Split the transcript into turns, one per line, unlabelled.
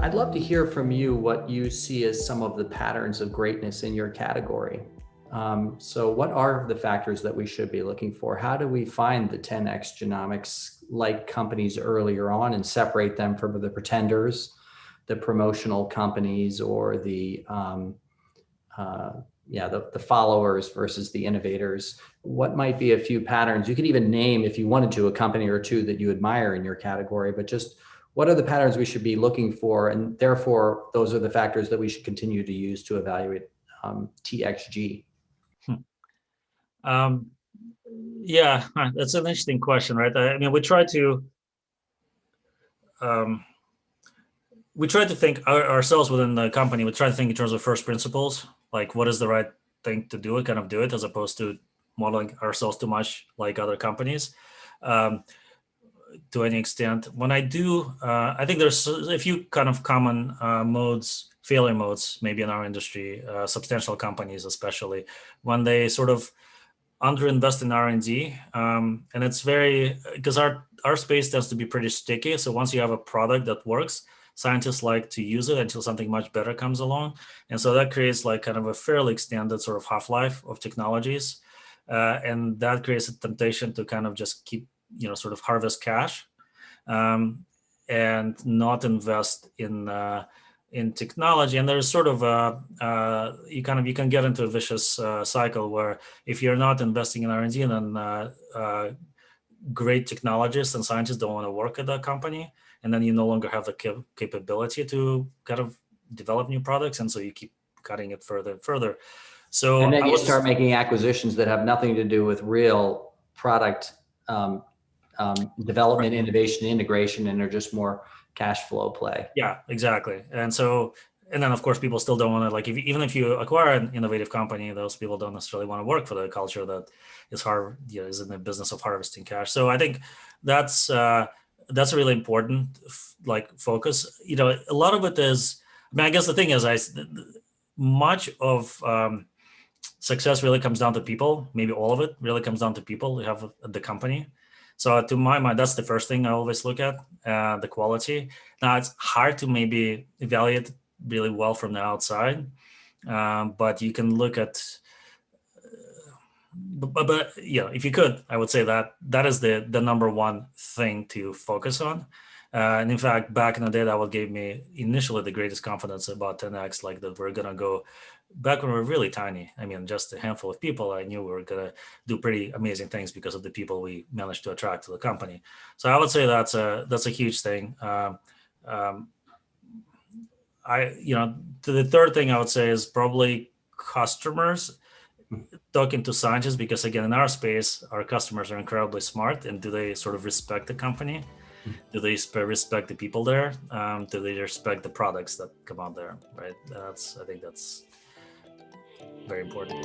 I'd love to hear from you what you see as some of the patterns of greatness in your category. So what are the factors that we should be looking for? How do we find the 10x genomics like companies earlier on and separate them from the pretenders, the promotional companies, or the followers versus the innovators? What might be a few patterns? You could even name, if you wanted to, a company or two that you admire in your category, but just what are the patterns we should be looking for? And therefore, those are the factors that we should continue to use to evaluate TXG.
Yeah, that's an interesting question, right? I mean, we try to think ourselves within the company. We try to think in terms of first principles, like what is the right thing to do and kind of do it, as opposed to modeling ourselves too much like other companies. To any extent, when I do, I think there's a few kind of common failure modes, maybe in our industry, substantial companies especially, when they sort of underinvest in R&D, and it's because our space tends to be pretty sticky. So once you have a product that works, scientists like to use it until something much better comes along, and so that creates like kind of a fairly extended sort of half-life of technologies, and that creates a temptation to kind of just keep sort of harvest cash, and not invest in technology. And there's sort of you can get into a vicious cycle where if you're not investing in R&D, then great technologists and scientists don't want to work at that company, and then you no longer have the capability to kind of develop new products, and so you keep cutting it further and further. So
and then you start making acquisitions that have nothing to do with real product development, innovation, integration, and are just more cash flow play.
Yeah, exactly. And then of course people still don't want to, like, even if you acquire an innovative company, those people don't necessarily want to work for the culture that is in the business of harvesting cash. So I think that's a really important focus. A lot of it is, I mean, I guess the thing is, much of success really comes down to people. Maybe all of it really comes down to people you have at the company. So to my mind, that's the first thing I always look at, the quality. Now, it's hard to maybe evaluate really well from the outside, but you can look at, but if you could, I would say that is the number one thing to focus on. And in fact, back in the day, that what gave me initially the greatest confidence about 10x, like that we're going to go, back when we were really tiny, I mean, just a handful of people, I knew we were going to do pretty amazing things because of the people we managed to attract to the company. So I would say that's a huge thing. To the third thing I would say is probably customers, talking to scientists, because again, in our space, our customers are incredibly smart. And do they sort of respect the company? Do they respect the people there? Do they respect the products that come out there? Right. I think that's very important.